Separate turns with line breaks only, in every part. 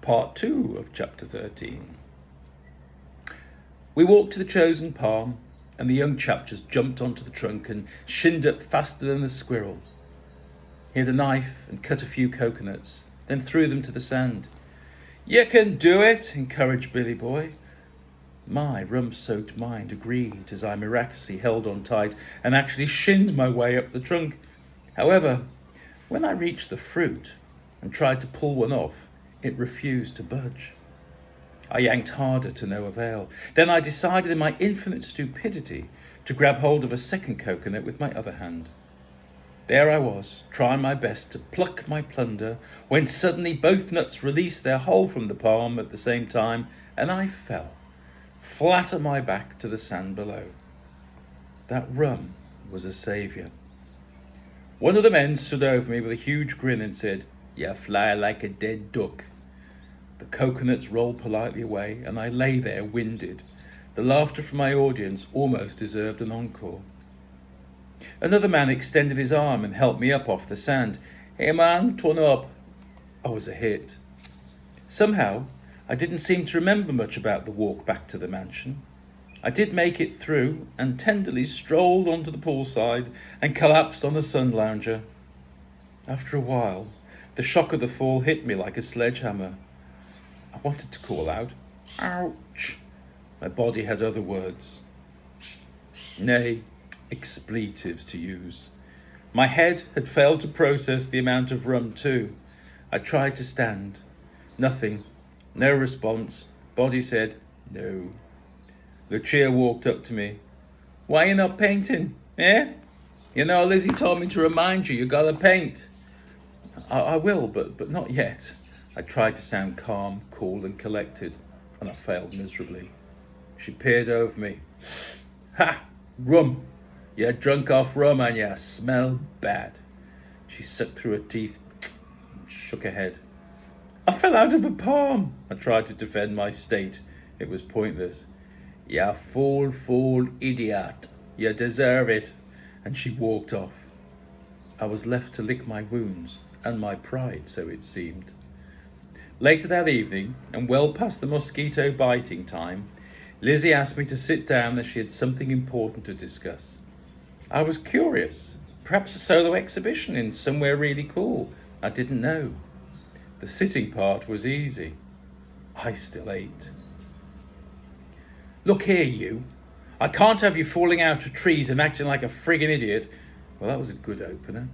Part 2 of Chapter 13. We walked to the chosen palm, and the young chap just jumped onto the trunk and shinned up faster than a squirrel. He had a knife and cut a few coconuts, then threw them to the sand. "You can do it," encouraged Billy Boy. My rum-soaked mind agreed as I miraculously held on tight and actually shinned my way up the trunk. However, when I reached the fruit and tried to pull one off, it refused to budge. I yanked harder to no avail. Then I decided in my infinite stupidity to grab hold of a second coconut with my other hand. There I was, trying my best to pluck my plunder, when suddenly both nuts released their hole from the palm at the same time, and I fell, flat on my back to the sand below. That rum was a saviour. One of the men stood over me with a huge grin and said, "You fly like a dead duck." The coconuts rolled politely away, and I lay there winded. The laughter from my audience almost deserved an encore. Another man extended his arm and helped me up off the sand. "Hey man, turn up." I was a hit. Somehow, I didn't seem to remember much about the walk back to the mansion. I did make it through and tenderly strolled onto the poolside and collapsed on the sun lounger. After a while, the shock of the fall hit me like a sledgehammer. I wanted to call out, "Ouch!" My body had other words. Nay, expletives to use. My head had failed to process the amount of rum too. I tried to stand. Nothing. No response. Body said, no. Lucia walked up to me. "Why you not painting, eh? You know, Lizzie told me to remind you gotta paint." I will, but not yet." I tried to sound calm, cool and collected, and I failed miserably. She peered over me. "Ha! Rum! You're drunk off rum and you smell bad." She sucked through her teeth and shook her head. "I fell out of a palm." I tried to defend my state. It was pointless. "You fool idiot. You deserve it." And she walked off. I was left to lick my wounds and my pride, so it seemed. Later that evening, and well past the mosquito biting time, Lizzie asked me to sit down as she had something important to discuss. I was curious. Perhaps a solo exhibition in somewhere really cool. I didn't know. The sitting part was easy. I still ate. "Look here, you. I can't have you falling out of trees and acting like a friggin' idiot." Well, that was a good opener.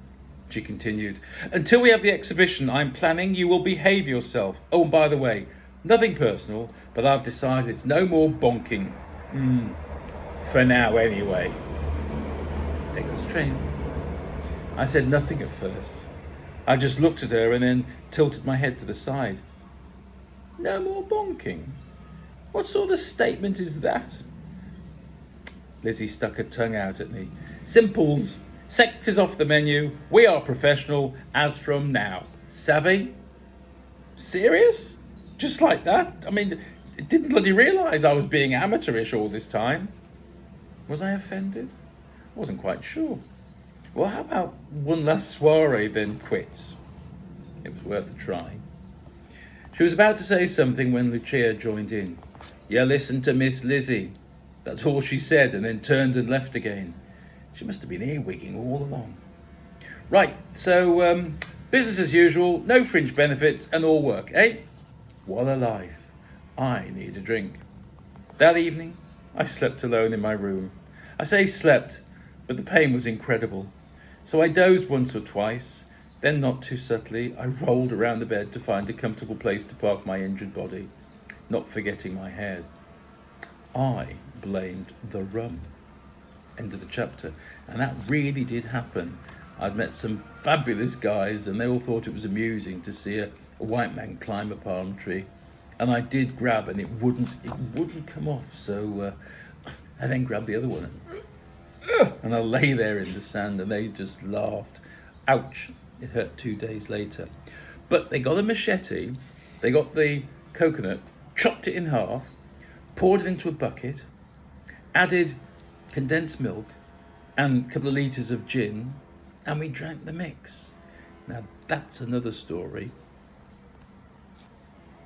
She continued, "Until we have the exhibition I'm planning, you will behave yourself. Oh, and by the way, nothing personal, but I've decided it's no more bonking. For now, anyway." There goes the train. I said nothing at first. I just looked at her and then tilted my head to the side. "No more bonking? What sort of statement is that?" Lizzie stuck her tongue out at me. "Simples. Sex is off the menu. We are professional as from now. Savvy?" "Serious? Just like that? I mean, didn't bloody realise I was being amateurish all this time." Was I offended? I wasn't quite sure. Well, how about one last soiree, then quits? It was worth a try. She was about to say something when Lucia joined in. "You listen to Miss Lizzie." That's all she said, and then turned and left again. She must have been earwigging all along. "Right, so business as usual, no fringe benefits, and all work, eh?" What a life. I need a drink. That evening, I slept alone in my room. I say slept, but the pain was incredible. So I dozed once or twice, then not too subtly, I rolled around the bed to find a comfortable place to park my injured body, not forgetting my head. I blamed the rum. End of the chapter. And that really did happen. I'd met some fabulous guys and they all thought it was amusing to see a white man climb a palm tree. And I did grab and it wouldn't come off. So I then grabbed the other one and I lay there in the sand and they just laughed. Ouch. It hurt 2 days later. But they got a machete, they got the coconut, chopped it in half, poured it into a bucket, added condensed milk and a couple of litres of gin, and we drank the mix. Now that's another story.